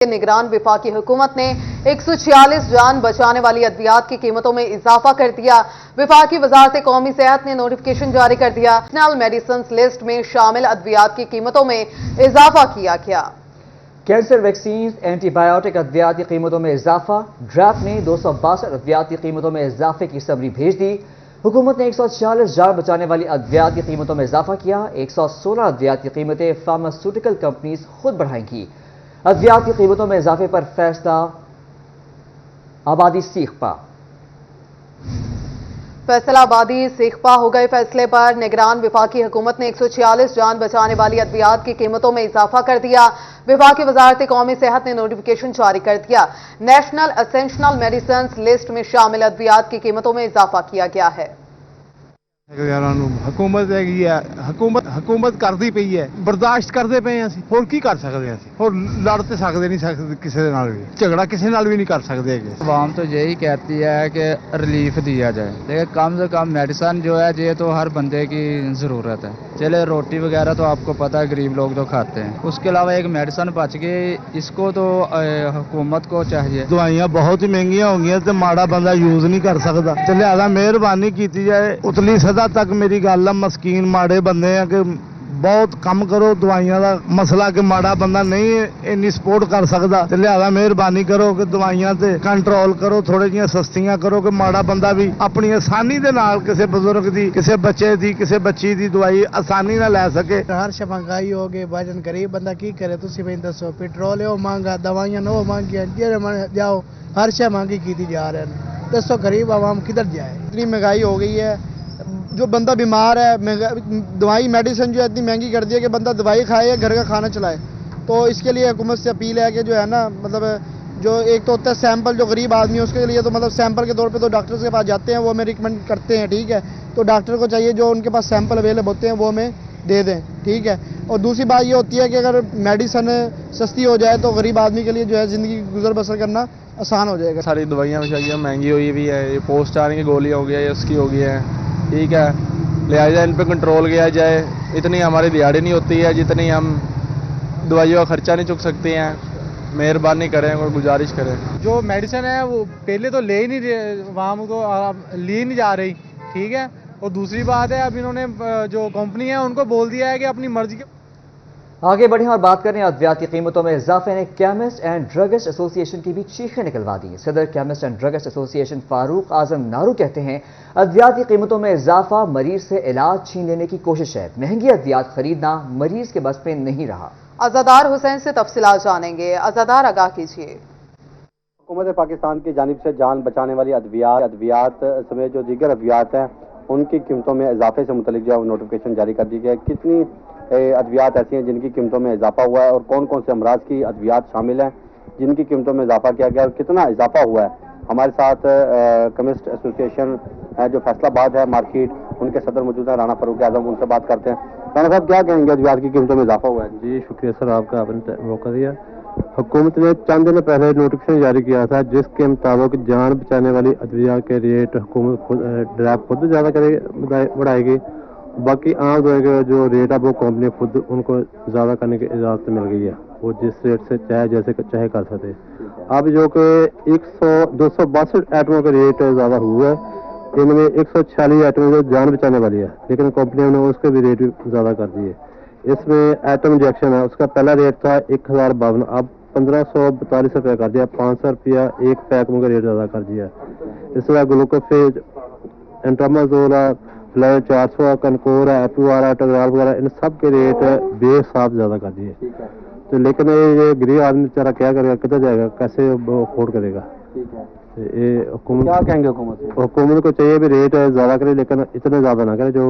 निगरान वफाकी हुकूमत ने 146 जान बचाने वाली अद्वियात की कीमतों में इजाफा कर दिया। वफाकी वजारत कौमी सेहत ने नोटिफिकेशन जारी कर दिया। नेशनल मेडिसिन लिस्ट में शामिल अद्वियात की कीमतों में इजाफा किया गया। कैंसर वैक्सीन, एंटीबायोटिक अद्वियात की कीमतों में इजाफा। ड्राफ्ट ने 262 अद्वियात की कीमतों में इजाफे की समरी भेज दी। हुकूमत ने 146 जान बचाने वाली अद्वियात की कीमतों में इजाफा किया। 116 अद्वियात की कीमतें फार्मास्यूटिकल कंपनीज खुद बढ़ाएंगी। अद्वियात की कीमतों में इजाफे पर फैसला आबादी सीखपा। फैसलाबादी सीखपा हो गए फैसले पर निगरान वफाकी हुकूमत ने 146 जान बचाने वाली अद्वियात की कीमतों में इजाफा कर दिया। वफाकी वजारत कौमी सेहत ने नोटिफिकेशन जारी कर दिया। नेशनल एसेंशियल मेडिसिन लिस्ट में शामिल अद्वियात की कीमतों में इजाफा किया गया है। हुकूमत करती पई है, बर्दाश्त करते पे ਅਸੀਂ ਹੋਰ ਕੀ ਕਰ ਸਕਦੇ ਅਸੀਂ ਹੋਰ ਲੜ ਤੇ ਸਕਦੇ ਨਹੀਂ ਸਕਦੇ ਕਿਸੇ ਦੇ ਨਾਲ ਵੀ ਝਗੜਾ ਕਿਸੇ ਨਾਲ भी नहीं कर सकते ਹੈਗੇ। आवाम तो यही कहती है कि रिलीफ दिया जाए, लेकिन कम से कम मेडिसिन जो है ये तो हर बंदे की ज़रूरत है। चले रोटी वगैरह तो आपको पता है गरीब लोग तो खाते हैं, उसके अलावा एक मेडिसिन बच गई, इसको तो हुकूमत को चाहिए। दवाइयां बहुत ही महंगियां हो गई तो माड़ा बंदा यूज नहीं कर सकता, तो लिहाजा मेहरबानी की जाए उतली सदा तक मेरी गल है। मस्कीन माड़े बंदे हैं कि बहुत कम करो, दवाइयां का मसला कि माड़ा बंदा नहीं इन्नी सपोर्ट कर सकता, तो लिहाजा मेहरबानी करो कि दवाइयां ते कंट्रोल करो, थोड़ी जी सस्तियां करो कि माड़ा बंदा भी अपनी आसानी दे नाल किसी बुजुर्ग की, किसी बच्चे की, किसी बच्ची की दवाई आसानी नाल लै सके। हर शे महंगाई हो गई, वजन गरीब बंदा की करे, तुसी भी दसो। पेट्रोल हो महंगा, दवाइयां नो महंगियां, जेड़े जाओ हर शे महंगी की जा रहे हैं। दसो गरीब आवाम किधर जाए? इतनी महंगाई हो गई है, जो बंदा बीमार है दवाई मेडिसिन जो है इतनी महंगी कर दी है कि बंदा दवाई खाए या घर का खाना चलाए। तो इसके लिए हुकूमत से अपील है कि जो है ना, मतलब जो एक तो होता है सैंपल, जो गरीब आदमी है उसके लिए तो मतलब सैंपल के तौर पे तो डॉक्टर के पास जाते हैं, वो हमें रिकमेंड करते हैं, ठीक है। तो डॉक्टर को चाहिए जो उनके पास सैंपल अवेलेबल होते हैं वो हमें दे दें, ठीक है। और दूसरी बात ये होती है कि अगर मेडिसिन सस्ती हो जाए तो गरीब आदमी के लिए जो है ज़िंदगी गुजर बसर करना आसान हो जाएगा। सारी दवाइयाँ महंगी हुई भी है, ये पोस्ट आने की गोली हो गया, उसकी हो गई है, ठीक है। लिहाजा इन पे कंट्रोल किया जाए। इतनी हमारी दिहाड़ी नहीं होती है जितनी हम दवाइयों का खर्चा नहीं चुक सकते हैं। मेहरबानी करें और गुजारिश करें। जो मेडिसिन है वो पहले तो ले ही नहीं रहे, आवाम को ली नहीं जा रही, ठीक है। और दूसरी बात है अब इन्होंने जो कंपनी है उनको बोल दिया है कि अपनी मर्जी के। आगे बढ़े और बात करें अद्वियात की कीमतों में इजाफे ने केमिस्ट एंड ड्रगिस्ट एसोसिएशन की भी चीखें निकलवा दी। सदर chemist and druggist association Farooq Azam Naru कहते हैं अद्वियात की कीमतों में इजाफा मरीज से इलाज छीन लेने की कोशिश है। महंगी अद्वियात खरीदना मरीज के बस में नहीं रहा। अज़ादार हुसैन से तफसीलात जानेंगे। अज़ादार आगाह कीजिए। हुकूमत पाकिस्तान की जानिब से जान बचाने वाली अद्वियात समेत जो दीगर अद्वियात हैं उनकी कीमतों में इजाफे से मुतल्लिक जो नोटिफिकेशन जारी कर दी गई है। कितनी अद्वियात ऐसी हैं जिनकी कीमतों में इजाफा हुआ है और कौन कौन से अमराज की अद्वियात शामिल हैं जिनकी कीमतों में इजाफा किया गया और कितना इजाफा हुआ है। हमारे साथ केमिस्ट एसोसिएशन जो फैसलाबाद है मार्केट, उनके सदर मौजूद हैं राना फारूक आजम, उनसे बात करते हैं। राना साहब क्या कहेंगे अद्वियात की कीमतों में इजाफा हुआ है? जी शुक्रिया सर, आपका आपने मौका दिया। हुकूमत ने चंद दिन पहले नोटिफिकेशन जारी किया था जिसके मुताबिक जान बचाने वाली अद्विया के रेट हुकूमत ड्राफ्ट खुद ज़्यादा बढ़ाएगी, बाकी आम दवाई के जो रेट है वो कंपनी खुद उनको ज़्यादा करने की इजाज़त मिल गई है, वो जिस रेट से जैसे चाहे कर सकते। अब जो कि 262 आइटमों का रेट ज़्यादा हुआ है, इनमें 146 आइटम जो जान बचाने वाली है, लेकिन कंपनियों ने उसके भी रेट ज़्यादा कर दिए। इसमें एटम इंजेक्शन है, उसका पहला रेट था 1052, अब 1542 रुपये कर दिया, 500 रुपया एक पैक में रेट ज़्यादा कर दिया। इसमें ग्लूकोफेज, एंट्रामाजोल, फ्लैट 400, कनकोर, एपीआर, टगराल वगैरह इन सब के रेट बेहिसाब ज़्यादा कर दिए। तो लेकिन ये गरीब आदमी बेचारा क्या करेगा, किधर जाएगा, कैसे अफोर्ड करेगा? ये हुकूमत क्या कहेंगे? हुकूमत को चाहिए भी रेट ज़्यादा करे, लेकिन इतने ज़्यादा ना करे जो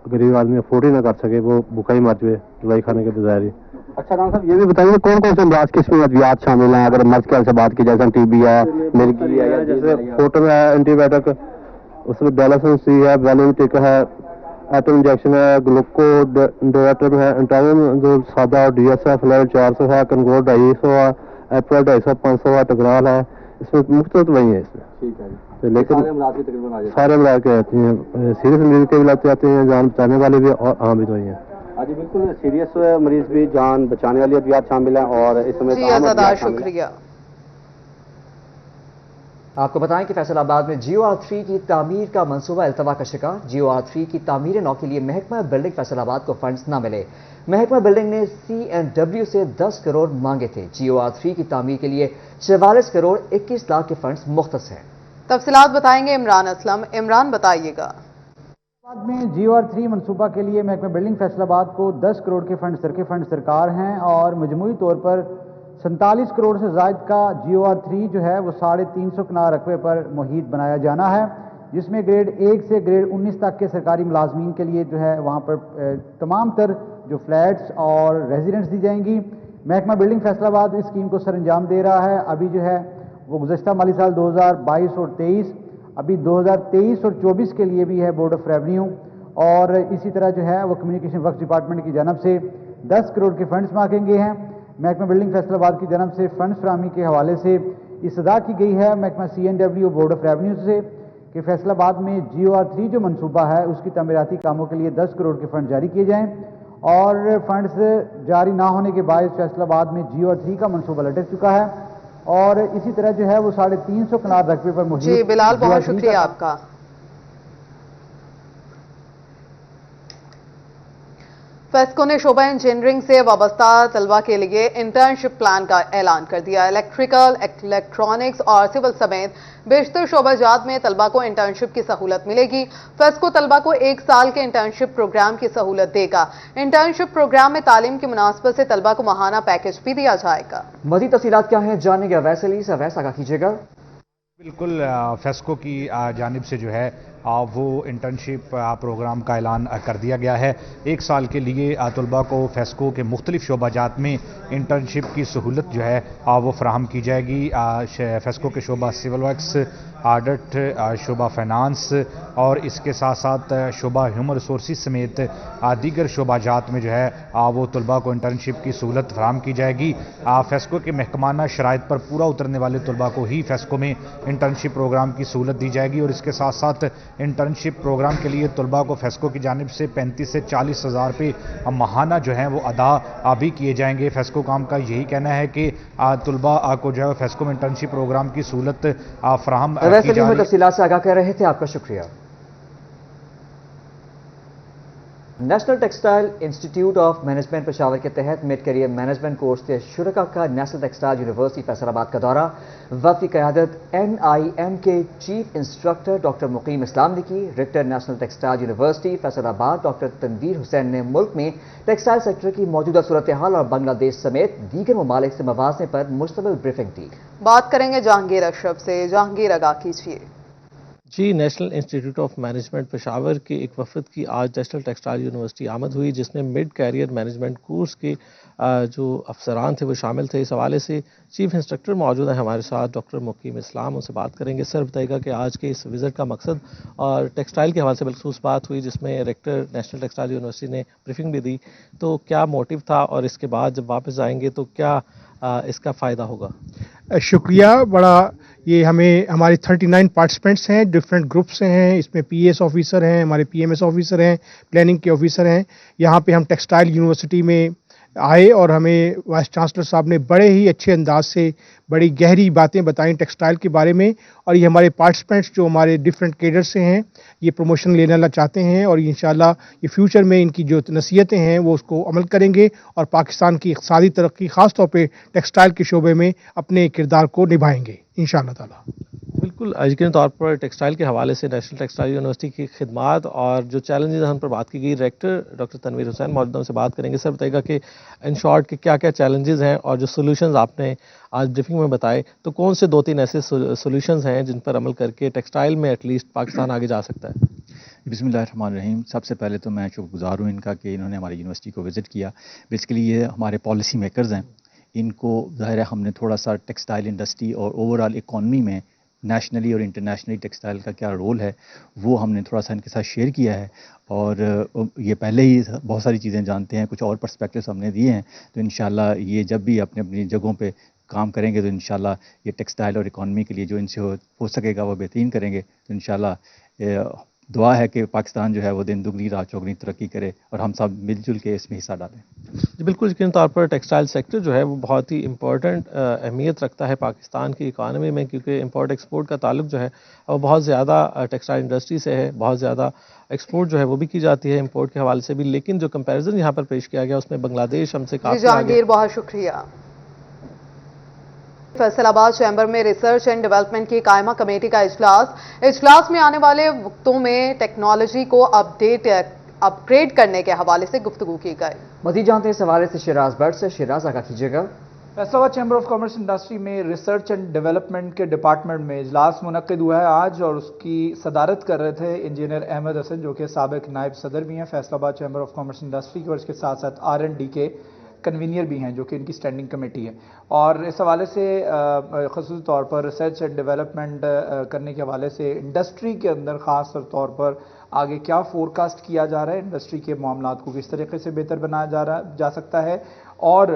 गरीब आदमी अफोर्ड ही ना कर सके, वो भूखा ही मर जाए दवाई खाने के बजाय। अच्छा राना साहब ये भी बताइए कौन कौन से अमराज किस्म अद्वियात शामिल हैं? अगर मर्ज के से बात की जाए, टीबी है, मिर्गी है, जैसे फोटो है, एंटीबायोटिक, उसमें डायलिसिस सी है, वेलिनटिक है, एटम इंजेक्शन है, ग्लूको दो एटम है, एंटामिन जो सादा और डीएस है, फ्लैट 400 है, कनकोर 250 है, एप्पल 250, 500 है, टगराल है, इसमें मुख्तलिफ वही है इसमें। ठीक है, तो लेकिन सारे अमराज के आती हैं, सीरियस मरीज के भी लाते आते हैं, जान बचाने वाले भी और आम भी तो ही हैं। جی بالکل सीरियस मरीज भी जान बचाने वाली अद्वियात शामिल हैं और इस समय जी अज़ादार शुक्रिया। आपको बताएं कि फैसलाबाद में GOR3 की तामीर का मंसूबा अल्तवा का शिकार। GOR3 की तामीर नौ के लिए महकमा बिल्डिंग फैसलाबाद को फंड्स न मिले। महकमा बिल्डिंग ने C&W से 10 करोड़ मांगे थे। GOR3 की तामीर के लिए 44 करोड़ 21 लाख के फंड्स मुख्तस हैं। तफसीलात बताएंगे इमरान असलम। इमरान बताइएगा। फैसलाबाद में GOR3 मनसूबा के लिए महकमा बिल्डिंग फैसलाबाद को 10 करोड़ के फंड सरकार हैं और मजमूई तौर पर 47 करोड़ से ज़ायद का GOR3 जो है वो 350 कनाल रकबे पर मुहित बनाया जाना है, जिसमें ग्रेड 1 से ग्रेड 19 तक के सरकारी मुलाजमीन के लिए जो है वहाँ पर तमाम तर जो फ्लैट्स और रेजिडेंट्स दी जाएंगी। महकमा बिल्डिंग फैसलाबाद इस स्कीम को सर अंजाम दे रहा है। अभी जो है वो गुज़श्ता माली साल 2022 और 23, अभी 2023 और 24 के लिए भी है बोर्ड ऑफ रेवेन्यू, और इसी तरह जो है वो कम्युनिकेशन वर्क्स डिपार्टमेंट की जानब से 10 करोड़ के फंड्स मांगे हैं। महकमा बिल्डिंग फैसलाबाद की जानब से फंड्स फराहमी के हवाले से इस्तदा की गई है महकमा C&W बोर्ड ऑफ रेवेन्यू से कि फैसलाबाद में GOR3 जो मनसूबा है उसकी तमीराती कामों के लिए 10 करोड़ के फंड जारी किए जाएँ, और फंड्स जारी ना होने के बाद फैसलाबाद में GOR3 का मनसूबा लटक चुका है, और इसी तरह जो है वो 350 कनाल रकबे पर मुहित। जी बिलाल, बहुत शुक्रिया आपका। फेस्को ने शोबा इंजीनियरिंग से वाबस्ता तलबा के लिए इंटर्नशिप प्लान का ऐलान कर दिया। इलेक्ट्रिकल, इलेक्ट्रॉनिक्स और सिविल समेत बेशतर शोबाजात में तलबा को इंटर्नशिप की सहूलत मिलेगी। फेस्को तलबा को 1 साल के इंटर्नशिप प्रोग्राम की सहूलत देगा। इंटर्नशिप प्रोग्राम में तालीम की मुनासबत से तलबा को माहाना पैकेज भी दिया जाएगा। मज़ीद तफसीलात क्या हैं जानेंगे अवैस अली से। अवैस आगाह कीजिएगा। बिल्कुल, फेस्को की जानिब से जो है वो इंटर्नशिप प्रोग्राम का ऐलान कर दिया गया है। 1 साल के लिए तलबा को फेस्को के मुख्तलिफ शोबाजात में इंटर्नशिप की सहूलत जो है वो फराहम की जाएगी। फेस्को के शोबा सिविल वर्क्स, ऑडिट, शोबा फाइनेंस और इसके साथ साथ शोबा ह्यूमन रिसोर्स समेत दीगर शोबाजात में जो है वो तलबा को इंटर्नशिप की सहूलत फराहम की जाएगी। फेस्को के महकमाना शराइत पर पूरा उतरने वाले तलबा को ही फेस्को में इंटर्नशिप प्रोग्राम की सहूलत दी जाएगी, और इसके साथ साथ इंटर्नशिप प्रोग्राम के लिए तलबा को फेस्को की जानिब से 35 से 40 हज़ार रुपये माहाना जो हैं वो अदा भी किए जाएंगे। फेस्को काम का यही कहना है कि तलबा को जो है फेस्को में इंटर्नशिप प्रोग्राम की सहूलत फराहम की जा रही है। तफसीलात से आगाह कर रहे थे, आपका शुक्रिया। National textile institute of management Peshawar के तहत मिड करियर मैनेजमेंट कोर्स के शुरका का नेशनल टेक्सटाइल यूनिवर्सिटी फैसलाबाद का दौरा वफ़द क़यादत NIM के chief instructor doctor Muqeem Islam ने की। Rector national textile university Faisalabad doctor Tanveer Hussain ने मुल्क में टेक्सटाइल सेक्टर की मौजूदा सूरत हाल और बांग्लादेश समेत दीगर ममालिक से मवाज़ने पर मुश्तमिल ब्रीफिंग दी। बात करेंगे जहांगीर अशरफ से। जहांगीर आगाह कीजिए। जी, national institute of management Peshawar के एक वफद की आज नेशनल टेक्सटाइल यूनिवर्सिटी आमद हुई, जिसमें मिड कैरियर मैनेजमेंट कोर्स के जो अफसरान थे वो शामिल थे। इस हवाले से चीफ इंस्ट्रक्टर मौजूद है हमारे साथ डॉक्टर मुकीम इस्लाम, उनसे बात करेंगे। सर बताइएगा कि आज के इस विज़िट का मकसद और टेक्सटाइल के हवाले से बिलखसूस बात हुई जिसमें रेक्टर नेशनल टेक्सटाइल यूनिवर्सिटी ने ब्रीफिंग भी दी, तो क्या मोटिव था और इसके बाद जब वापस आएंगे तो क्या इसका फ़ायदा होगा? शुक्रिया, बड़ा ये हमारे 39 पार्टिसिपेंट्स हैं, डिफरेंट ग्रुप से हैं। इसमें PS ऑफिसर हैं, हमारे PMS ऑफिसर हैं, प्लानिंग के ऑफिसर हैं। यहाँ पे हम टेक्सटाइल यूनिवर्सिटी में आए और हमें वाइस चांसलर साहब ने बड़े ही अच्छे अंदाज से बड़ी गहरी बातें बताई टेक्सटाइल के बारे में, और ये हमारे पार्टिसिपेंट्स जो हमारे डिफरेंट केडर से हैं ये प्रमोशन लेना चाहते हैं, और इंशाल्लाह ये फ्यूचर में इनकी जो नसीहतें हैं वो उसको अमल करेंगे और पाकिस्तान की इक़्तिसादी तरक्की ख़ास तौर पे टेक्सटाइल के शोबे में अपने किरदार को निभाएंगे इंशाल्लाह ताला। बिल्कुल, यकीनी तौर पर टेक्सटाइल के हवाले से नेशनल टेक्सटाइल यूनिवर्सिटी की खिदमात और जो चैलेंजेस हैं उन पर बात की गई। रेक्टर डॉक्टर तनवीर हुसैन मौजूद उनसे बात करेंगे। सर बताइएगा कि इन शॉर्ट के क्या क्या चैलेंजेस हैं और जो सोल्यूशंस आपने आज ब्रीफिंग में बताए, तो कौन से 2-3 ऐसे सोल्यूशंस हैं जिन पर अमल करके टेक्सटाइल में एटलीस्ट पाकिस्तान आगे जा सकता है? बिस्मिल्लाहिर्रहमानिर्रहीम। सबसे पहले तो मैं शुक्रगुजार हूँ इनका कि इन्होंने हमारी यूनिवर्सिटी को विज़िट किया। बेसिकली ये हमारे पॉलिसी मेकर्स हैं, इनको ज़ाहिर है हमने थोड़ा सा टेक्सटाइल इंडस्ट्री और ओवरऑल इकॉनमी में नेशनली और इंटरनेशनली टेक्सटाइल का क्या रोल है वो हमने थोड़ा सा इनके साथ शेयर किया है, और ये पहले ही बहुत सारी चीज़ें जानते हैं, कुछ और पर्सपेक्टिव्स हमने दिए हैं। तो इंशाल्लाह ये जब भी अपनी अपनी जगहों पे काम करेंगे तो इंशाल्लाह ये टेक्सटाइल और इकॉनमी के लिए जो इनसे हो सकेगा वो बेहतरीन करेंगे। तो इंशाल्लाह دعا ہے کہ پاکستان جو ہے وہ دن دگنی رات چوگنی ترقی کرے اور ہم سب مل جل کے اس میں حصہ ڈالیں۔ جی بالکل، یقینی طور پر ٹیکسٹائل سیکٹر جو ہے وہ بہت ہی امپورٹنٹ اہمیت رکھتا ہے پاکستان کی اکانومی میں، کیونکہ امپورٹ ایکسپورٹ کا تعلق جو ہے وہ بہت زیادہ ٹیکسٹائل انڈسٹری سے ہے، بہت زیادہ ایکسپورٹ جو ہے وہ بھی کی جاتی ہے امپورٹ کے حوالے سے بھی، لیکن جو کمپیریزن یہاں پر پیش کیا گیا اس میں بنگلہ دیش ہم سے جی کافی آگے۔ جہانگیر، بہت شکریہ۔ فیصل آباد چیمبر میں ریسرچ اینڈ ڈیولپمنٹ کی قائمہ کمیٹی کا اجلاس میں آنے والے وقتوں میں ٹیکنالوجی کو اپ گریڈ کرنے کے حوالے سے گفتگو کی گئی۔ مزید جانتے ہیں اس حوالے سے شیراز بٹ سے۔ شیراز، آگاہ کیجیے گا۔ فیصل آباد چیمبر آف کامرس انڈسٹری میں ریسرچ اینڈ ڈیولپمنٹ کے ڈپارٹمنٹ میں اجلاس منعقد ہوا ہے آج، اور اس کی صدارت کر رہے تھے انجینئر احمد حسن، جو کہ سابق نائب صدر بھی ہیں فیصل آباد چیمبر آف کامرس انڈسٹری کے، اور اس کے ساتھ ساتھ R&D کے کنوینئر بھی ہیں، جو کہ ان کی اسٹینڈنگ کمیٹی ہے۔ اور اس حوالے سے خصوصی طور پر ریسرچ اینڈ ڈیولپمنٹ کرنے کے حوالے سے انڈسٹری کے اندر خاص طور پر آگے کیا فورکاسٹ کیا جا رہا ہے، انڈسٹری کے معاملات کو کس طریقے سے بہتر بنایا جا سکتا ہے، اور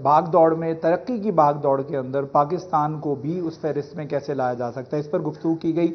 بھاگ دوڑ میں، ترقی کی بھاگ دوڑ کے اندر پاکستان کو بھی اس فہرست میں کیسے لایا جا سکتا ہے، اس پر گفتگو کی گئی۔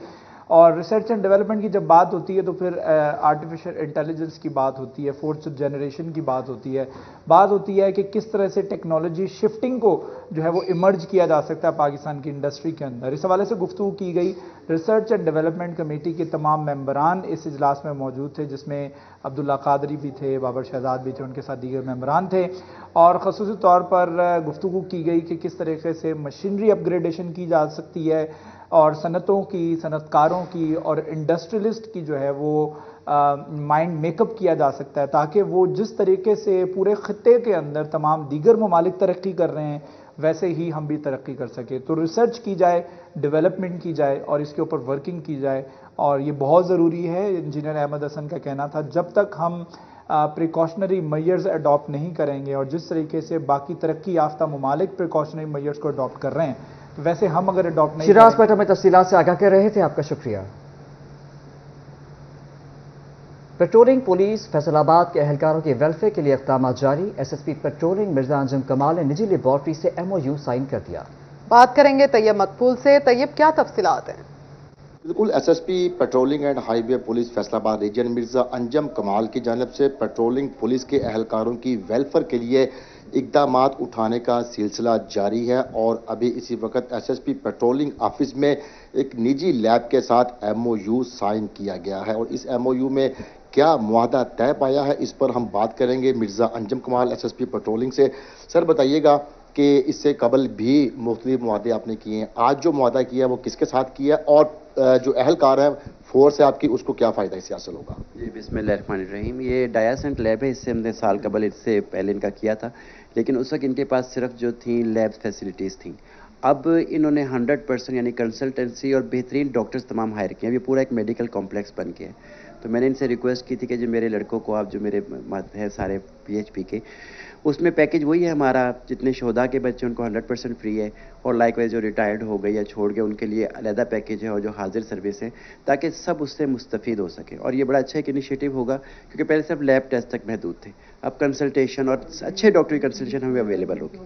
اور ریسرچ اینڈ ڈیولپمنٹ کی جب بات ہوتی ہے تو پھر آرٹیفیشل انٹیلیجنس کی بات ہوتی ہے، فورتھ جنریشن کی بات ہوتی ہے کہ کس طرح سے ٹیکنالوجی شفٹنگ کو جو ہے وہ ایمرج کیا جا سکتا ہے پاکستان کی انڈسٹری کے اندر۔ اس حوالے سے گفتگو کی گئی۔ ریسرچ اینڈ ڈیولپمنٹ کمیٹی کے تمام ممبران اس اجلاس میں موجود تھے، جس میں عبداللہ قادری بھی تھے، بابر شہزاد بھی تھے، ان کے ساتھ دیگر ممبران تھے، اور خصوصی طور پر گفتگو کی گئی کہ کس طریقے سے مشینری اپ گریڈیشن کی جا سکتی ہے، اور صنعتوں کی، صنعت کاروں کی اور انڈسٹریلسٹ کی جو ہے وہ مائنڈ میک اپ کیا جا سکتا ہے، تاکہ وہ جس طریقے سے پورے خطے کے اندر تمام دیگر ممالک ترقی کر رہے ہیں ویسے ہی ہم بھی ترقی کر سکیں۔ تو ریسرچ کی جائے، ڈیولپمنٹ کی جائے اور اس کے اوپر ورکنگ کی جائے، اور یہ بہت ضروری ہے۔ انجینئر احمد حسن کا کہنا تھا جب تک ہم پریکاشنری میئرز اڈاپٹ نہیں کریں گے، اور جس طریقے سے باقی ترقی یافتہ ممالک پریکاشنری میئرز کو اڈاپٹ کر رہے ہیں، تو ویسے ہم اگر اڈاپٹ نہیں شیراز بٹ ہمیں تفصیلات سے آگاہ کر رہے تھے، آپ کا شکریہ۔ پیٹرولنگ پولیس فیصل آباد کے اہلکاروں کے ویلفیئر کے لیے اقدامات جاری۔ SSP پیٹرولنگ مرزا انجم کمال نے نجی لیبارٹری سے MOU سائن کر دیا۔ بات کریں گے طیب مقبول سے۔ طیب، کیا تفصیلات ہیں؟ بالکل، SSP patrolling and high way police Faisal آباد ریجن مرزا انجم کمال کی جانب سے پیٹرولنگ پولیس کے اہلکاروں کی ویلفیئر کے لیے اقدامات اٹھانے کا سلسلہ جاری ہے، اور ابھی اسی وقت SSP پیٹرولنگ آفس میں ایک نجی لیب کے ساتھ MOU سائن کیا گیا ہے، اور اس MOU میں کیا معاہدہ طے پایا ہے اس پر ہم بات کریں گے مرزا انجم کمال SSP پیٹرولنگ سے۔ سر بتائیے گا کہ اس سے قبل بھی مختلف معاہدے آپ نے کیے ہیں، آج جو معاہدہ کیا ہے وہ کس کے ساتھ کیا ہے، اور جو اہلکار ہے فورس ہے آپ کی، اس کو کیا فائدہ اس سے حاصل ہوگا؟ جی بسم اللہ الرحمن الرحیم۔ یہ ڈایاسنٹ لیب ہے، اس سے ہم نے سال قبل اس سے پہلے ان کا کیا تھا، لیکن اس وقت ان کے پاس صرف جو تھیں لیب فیسلٹیز تھیں۔ اب انہوں نے 100% یعنی کنسلٹنسی اور بہترین ڈاکٹرز تمام ہائر کیے ہیں، یہ پورا ایک میڈیکل کمپلیکس بن گیا ہے۔ تو میں نے ان سے ریکویسٹ کی تھی کہ جو میرے لڑکوں کو آپ جو میرے ہیں سارے PHP کے، اس میں پیکیج وہی ہے ہمارا، جتنے شہداء کے بچے ان کو 100% فری ہے، اور لائک وائز جو ریٹائرڈ ہو گئے یا چھوڑ گئے ان کے لیے علیحدہ پیکیج ہے، اور جو حاضر سروس ہے، تاکہ سب اس سے مستفید ہو سکے۔ اور یہ بڑا اچھا ایک انیشیٹو ہوگا، کیونکہ پہلے صرف لیب ٹیسٹ تک محدود تھے، اب کنسلٹیشن اور اچھے ڈاکٹری کنسلٹیشن ہمیں اویلیبل ہوگی۔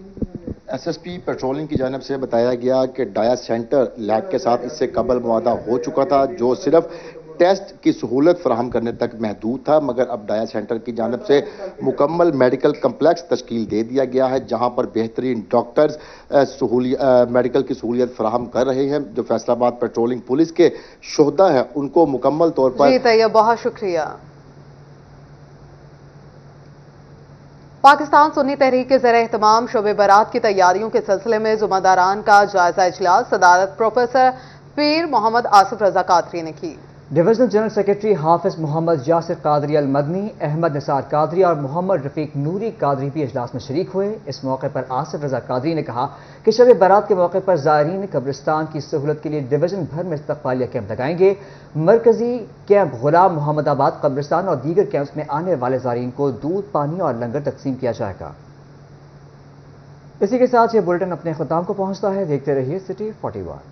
SSP پیٹرولنگ کی جانب سے بتایا گیا کہ ڈایا سینٹر لیب کے ساتھ اس سے قبل معاہدہ ہو چکا تھا، جو صرف ٹیسٹ کی سہولت فراہم کرنے تک محدود تھا، مگر اب ڈایا سینٹر کی جانب سے مکمل میڈیکل کمپلیکس تشکیل دے دیا گیا ہے، جہاں پر بہترین ڈاکٹرز میڈیکل کی سہولیت فراہم کر رہے ہیں۔ جو فیصل آباد پیٹرولنگ پولیس کے شہداء ہیں ان کو مکمل طور پر جی طیب، بہت شکریہ۔ پاکستان سنی تحریک کے زیر اہتمام شعبہ برات کی تیاریوں کے سلسلے میں ذمہ داران کا جائزہ اجلاس صدارت پروفیسر پیر محمد آصف رضا قادری نے کی۔ ڈویژنل جنرل سیکرٹری حافظ محمد یاسر قادری المدنی، احمد نثار قادری اور محمد رفیق نوری قادری بھی اجلاس میں شریک ہوئے۔ اس موقع پر آصف رضا قادری نے کہا کہ شب برات کے موقع پر زائرین قبرستان کی سہولت کے لیے ڈویژن بھر میں استقبالیہ کیمپ لگائیں گے۔ مرکزی کیمپ غلام محمد آباد قبرستان اور دیگر کیمپس میں آنے والے زائرین کو دودھ، پانی اور لنگر تقسیم کیا جائے گا۔ اسی کے ساتھ یہ بلیٹن اپنے اختتام کو پہنچتا ہے۔ دیکھتے رہیے سٹی 41۔